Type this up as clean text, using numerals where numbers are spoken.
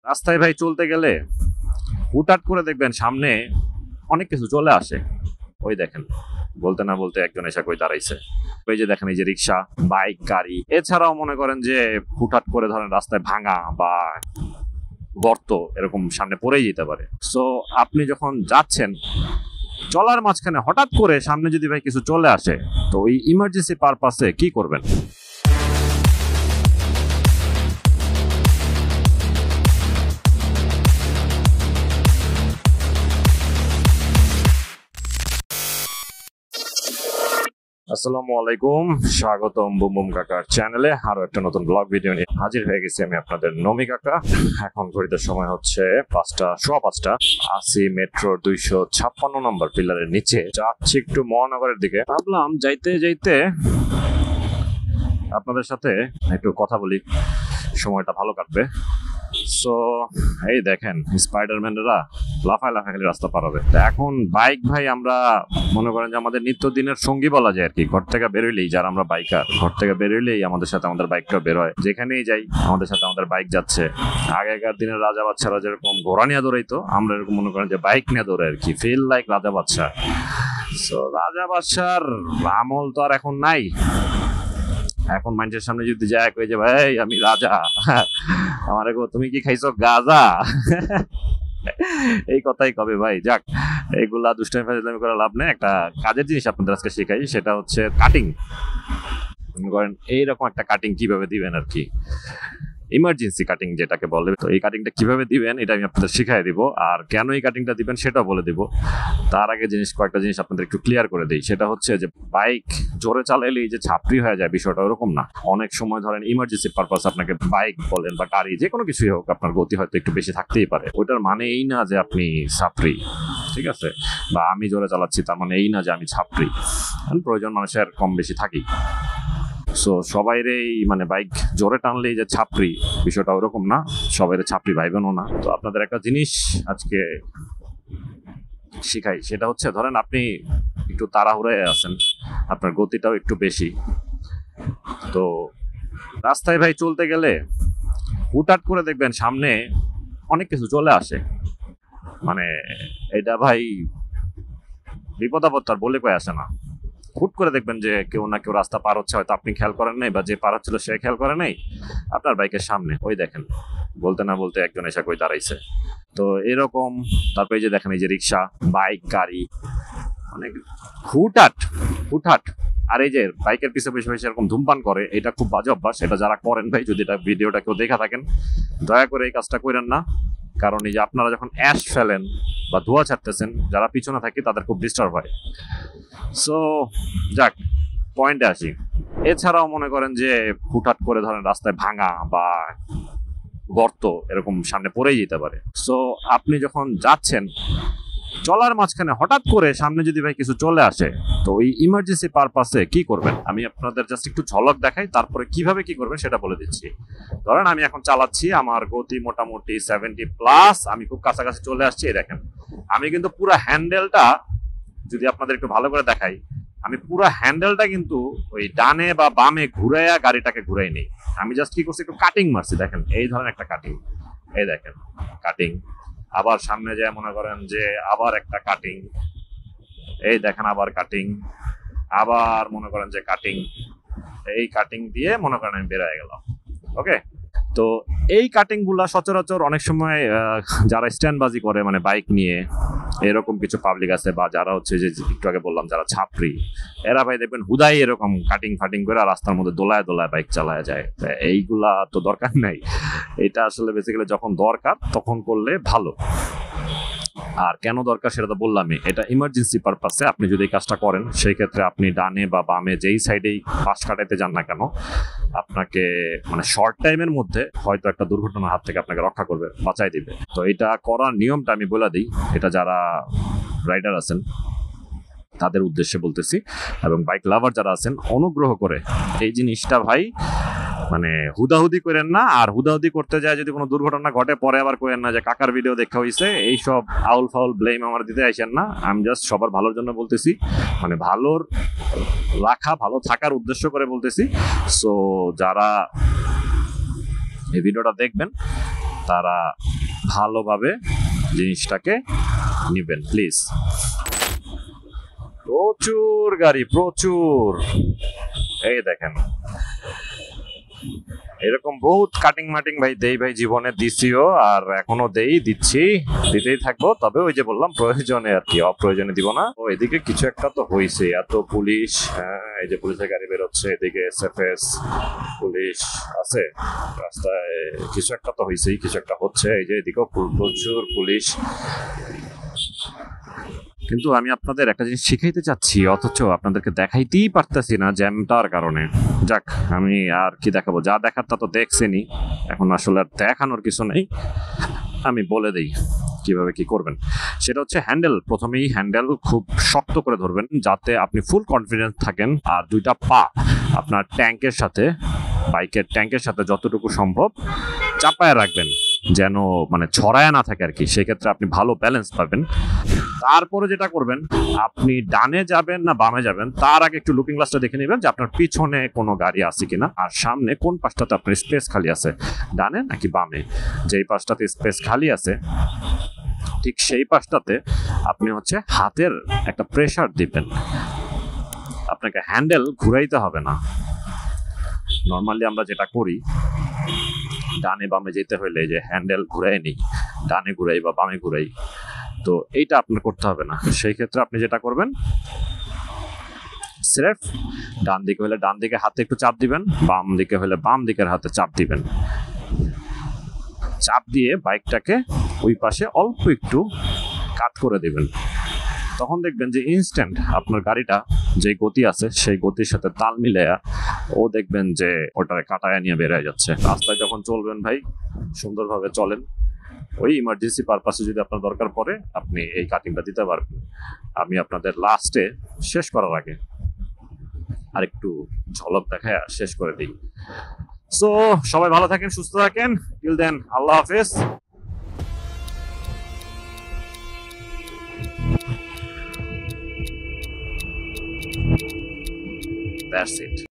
রাস্তায় ভাই চলতে গেলে হুটহাট করে দেখবেন সামনে অনেক কিছু চলে আসে। ওই দেখেন, বলতে না বলতে একজন এসে কই দাঁড়াইছে। ওই যে দেখেন, এই যে রিক্সা, বাইক, গাড়ি, এছাড়াও মনে করেন যে হুটহাট করে ধরেন রাস্তায় ভাঙা বা গর্ত এরকম সামনে পড়েই যেতে পারে। সো আপনি যখন যাচ্ছেন চলার মাঝখানে হঠাৎ করে সামনে যদি ভাই কিছু চলে আসে, তো ওই ইমার্জেন্সি পারপাসে কি করবেন? আসসালামু আলাইকুম, স্বাগতম বুম বুম কাকার চ্যানেলে আরো একটা নতুন ব্লগ ভিডিও নিয়ে হাজির হয়ে গেছি আমি আপনাদের নমি কাকা। এখন ঘড়িতে সময় হচ্ছে 5টা। আসি মেট্রো 256 নম্বর পিলারের নিচে, যাচ্ছি একটু মহানগরের দিকে। ভাবলাম যাইতে যাইতে আপনাদের সাথে একটু কথা বলি, সময়টা ভালো কাটবে। সো এই দেখেন, স্পাইডারম্যানরা লাফায় লাফায় খালি রাস্তা পার হবে। এখন বাইক ভাই আমরা মনে করেন যে আমাদের নিত্যদিনের সঙ্গী বলা যায় আর কি। ঘর থেকে বেরোইলেই, যারা আমরা বাইকার, ঘর থেকে বেরোইলেই আমাদের সাথে আমাদের বাইকটা বের হয়। যেখানেই যাই আমাদের সাথে আমাদের বাইক যাচ্ছে। আগেকার দিনের রাজা বাচ্চারা যেরকম ঘোড়া নিয়ে দৌড়াইতো, আমরা এরকম মনে করেন যে বাইক নিয়ে দৌড়াই আর কি। ফিল লাইক রাজা বাচ্চা। সো রাজা বাচ্চার আমল তো আর এখন নাই। এখন মানুষের সামনে যদি যায় কই যে ভাই আমি রাজা, আমার তুমি কি খাইছো গাঁজা, এই কথাই কবে ভাই। যাক, এইগুলা দুষ্টামি ফাজলামি করে লাভ নেই। একটা কাজের জিনিস আপনাদের আজকে শেখাই, সেটা হচ্ছে কাটিং। করেন এইরকম একটা কাটিং কিভাবে দিবেন আর কি, ইমার্জেন্সি কাটিং যেটাকে বলে। তো এই কাটিংটা কিভাবে দিবেন এটা আমি আপনাদের শিখাই দিব, আর কেন এই কাটিংটা দিবেন সেটাও বলে দিব। তার আগে কয়েকটা জিনিস আপনাদের একটু ক্লিয়ার করে দিই। সেটা হচ্ছে যে বাইক জোরে চালাইলেই যে ছাপরি হয়ে যায় বিষয়টা ওরকম না। অনেক সময় ধরেন ইমার্জেন্সি পারপাস আপনাকে বাইক বলেন বা গাড়ি, যে কোনো কিছুই হোক, আপনার গতি হয়তো একটু বেশি থাকতেই পারে। ওইটার মানে এই না যে আপনি ছাপরি, ঠিক আছে? বা আমি জোরে চালাচ্ছি তার মানে এই না যে আমি ছাপরি। প্রয়োজন মানুষের কম বেশি থাকি। সো সবাইরেই মানে বাইক জোরে টানলেই যে ছাপরি, বিষয়টা ওরকম না। সবাইরে ছাপরি ভাইবেনও না। তো আপনাদের একটা জিনিস আজকে শিখাই, সেটা হচ্ছে ধরেন আপনি একটু তাড়াহুড়োয় আছেন, আপনার গতিটাও একটু বেশি। তো রাস্তায় ভাই চলতে গেলে হুটহাট করে দেখবেন সামনে অনেক কিছু চলে আসে। মানে এটা ভাই বিপদ আপদ তার বলে কয়ে আসে না। হুট করে দেখবেন যে কেউ না কেউ রাস্তা পার হচ্ছে, হয়তো আপনি খেয়াল করেন নাই, বা যে পার হচ্ছিল সে খেয়াল করে নাই, আপনার বাইকের সামনে ওই দেখেন, বলতে না বলতে একজন এসে কই দাঁড়াইছে। তো এরকম, তারপরে যে দেখেন এই যে রিক্সা, বাইক, গাড়ি, অনেক হুটহাট হুটহাট। আর এই যে বাইকের পিছনে বসে এরকম ধূমপান করে, এটা খুব বাজে অভ্যাস। এটা যারা করেন ভাই, যদি এটা ভিডিওটা কেউ দেখা থাকেন, দয়া করে এই কাজটা করেন না। কারণ এই যে আপনারা যখন অ্যাশ ফেলেন বা ধোঁয়া ছাড়তেছেন, যারা পিছনে থাকে তাদের খুব ডিস্টার্ব হয়। সো যাক, পয়েন্টে আসি। এছাড়াও মনে করেন যে হুটহাট করে ধরেন রাস্তায় ভাঙা বা গর্ত এরকম সামনে পড়েই যেতে পারে। সো আপনি যখন যাচ্ছেন চলার মাঝখানে হঠাৎ করে সামনে যদি ভাই কিছু চলে আসে, তো ওই ইমার্জেন্সি পারপাসে কি করবেন আমি আপনাদের জাস্ট একটু ঝলক দেখাই, তারপরে কিভাবে কি করবেন সেটা বলে দিচ্ছি। ধরেন আমি এখন চালাচ্ছি, আমার গতি মোটামুটি 70+, আমি খুব কাছাকাছি চলে আসছি। দেখেন আমি কিন্তু পুরো হ্যান্ডেলটা, যদি আপনাদের একটু ভালো করে দেখাই, আমি পুরো হ্যান্ডেলটা কিন্তু ওই ডানে বা বামে ঘুরাইয়া গাড়িটাকে ঘুরাই নেই। আমি জাস্ট কি করছি, একটু কাটিং মারছি। দেখেন এই ধরনের একটা কাটিং, এই দেখেন কাটিং। আবার সামনে যায় মনে করেন যে আবার একটা কাটিং, এই দেখেন আবার কাটিং, আবার মনে করেন যে কাটিং। এই কাটিং দিয়ে মনে করেন আমি বের হয়ে গেলাম। ওকে, তো এই কাটিং গুলা সচরাচর অনেক সময় যারা স্ট্যান্ডবাজি করে, মানে বাইক নিয়ে, এরকম কিছু পাবলিক আছে, বা যারা হচ্ছে যে একটু আগে বললাম যারা ছাপরি, এরা ভাই দেখবেন হুদাই এরকম কাটিং ফাটিং করে রাস্তার মধ্যে দোলায় দোলায় বাইক চালায় যায়। এইগুলা তো দরকার নাই। এটা আসলে বেসিক্যালি যখন দরকার তখন করলে ভালো। আর কেন দরকার সেটা তো বললামই, এটা ইমার্জেন্সি পারপাসে আপনি যদি এই কাজটা করেন, সেই ক্ষেত্রে আপনি ডানে বা বামে যেই সাইডেই পাশ কাটাইতে যান না কেন, আপনাকে মানে শর্ট টাইমের মধ্যে হয়তো একটা দুর্ঘটনার হাত থেকে আপনাকে রক্ষা করবে, বাঁচাই দিবে। তো এটা করার নিয়মটা আমি বলে দিই, এটা যারা রাইডার আছেন তাদের উদ্দেশ্যে বলতেছি, এবং বাইক লাভার যারা আছেন অনুগ্রহ করে এই জিনিসটা ভাই মানে হুদাহুদি করেন না। আর হুদাহুদি করতে যায় যদি কোনো দুর্ঘটনা ঘটে, পরে আবার করেন না যে কাকার ভিডিও দেখা হয়েছে, এইসব আউল ফাউল ব্লেম আমার দিতে আসেন না। আমি জাস্ট সবার ভালোর জন্য বলতেছি, মানে ভালোর রাখা, ভালো থাকার উদ্দেশ্য করে বলতেছি। সো যারা এই ভিডিওটা দেখবেন তারা ভালোভাবে জিনিসটাকে নিবেন প্লিজ। প্রচুর গাড়ি, প্রচুর। এই দেখেন, এরকম বহুত কাটিং মাটিং ভাই দেই ভাই, জীবনে দিছিও আর এখনো দিচ্ছি, দিতেই থাকবো। তবে ওই যে বললাম প্রয়োজনে আর কি, অপ্রয়োজনে দিব না। ও এদিকে কিছু একটা তো হয়েছে, এত পুলিশ। হ্যাঁ, এই যে পুলিশের গাড়ি বেরোচ্ছে, এদিকে এসএফএস পুলিশ আছে রাস্তায়। কিছু একটা তো হয়েছেই, কিছু একটা হচ্ছে। এই যে এদিকেও প্রচুর পুলিশ। কিন্তু আমি আপনাদের একটা জিনিস শিখাইতে চাচ্ছি, অথচ আপনাদেরকে দেখাইতেই পারতেছি না জ্যামটার কারণে। যাক, আমি আর কি দেখাবো, যা দেখার তা তো দেখছেনই, এখন আসলে আর দেখানোর কিছু নেই। আমি বলে দেই কিভাবে কি করবেন। সেটা হচ্ছে হ্যান্ডেল, প্রথমেই হ্যান্ডেল খুব শক্ত করে ধরবেন যাতে আপনি ফুল কনফিডেন্স থাকেন। আর দুইটা পা আপনার ট্যাঙ্কের সাথে, বাইকের ট্যাঙ্কের সাথে যতটুকু সম্ভব চাপায় রাখবেন, যেন মানে ছড়ায় না থাকে আর কি। সেক্ষেত্রে আপনি ভালো ব্যালেন্স পাবেন। তারপরে যেটা করবেন, আপনি ডানে যাবেন না বামে যাবেন তার আগে একটু লুকিং গ্লাসটা দেখে নেবেন যে আপনার পিছনে কোনো গাড়ি আছে কিনা, আর সামনে কোন পাশটাতে আপনার স্পেস খালি আছে, ডানে নাকি বামে। যেই পাশটাতে স্পেস খালি আছে ঠিক সেই পাশটাতে আপনি হচ্ছে হাতের একটা প্রেসার দিবেন। আপনাকে হ্যান্ডেল ঘুরাইতে হবে না। নর্মালি আমরা যেটা করি, ডানে বামে যেতে হলে যে হ্যান্ডেল ঘুরাই নিই, ডানে ঘুরাই বা বামে ঘুরাই, তো এইটা আপনার করতে হবে না। সেই ক্ষেত্রে আপনি যেটা করবেন, স্রেফ ডান দিকে হলে ডান দিকে হাতে একটু চাপ দিবেন, বাম দিকে হলে বাম দিকের হাতে চাপ দিবেন। চাপ দিয়ে বাইকটাকে ওই পাশে অল্প একটু কাত করে দিবেন। তখন দেখবেন যে ইনস্ট্যান্ট আপনার গাড়িটা যে গতি আছে সেই গতির সাথে তাল মিলাইয়া ও দেখবেন যে ওটারে কাটায় নিয়ে বের হয়ে যাচ্ছে। রাস্তায় যখন চলবেন ভাই, সুন্দরভাবে চলেন। ওই ইমার্জেন্সি পারপাসে যদি আপনার দরকার পড়ে আপনি এই কাটিংটা দিতে পারবেন। আমি আপনাদের লাস্টে শেষ করার আগে আর একটু ঝলক দেখায় শেষ করে দিই। সো সবাই ভালো থাকেন, সুস্থ থাকেন। টিল দেন, আল্লাহ হাফেজ। That's it.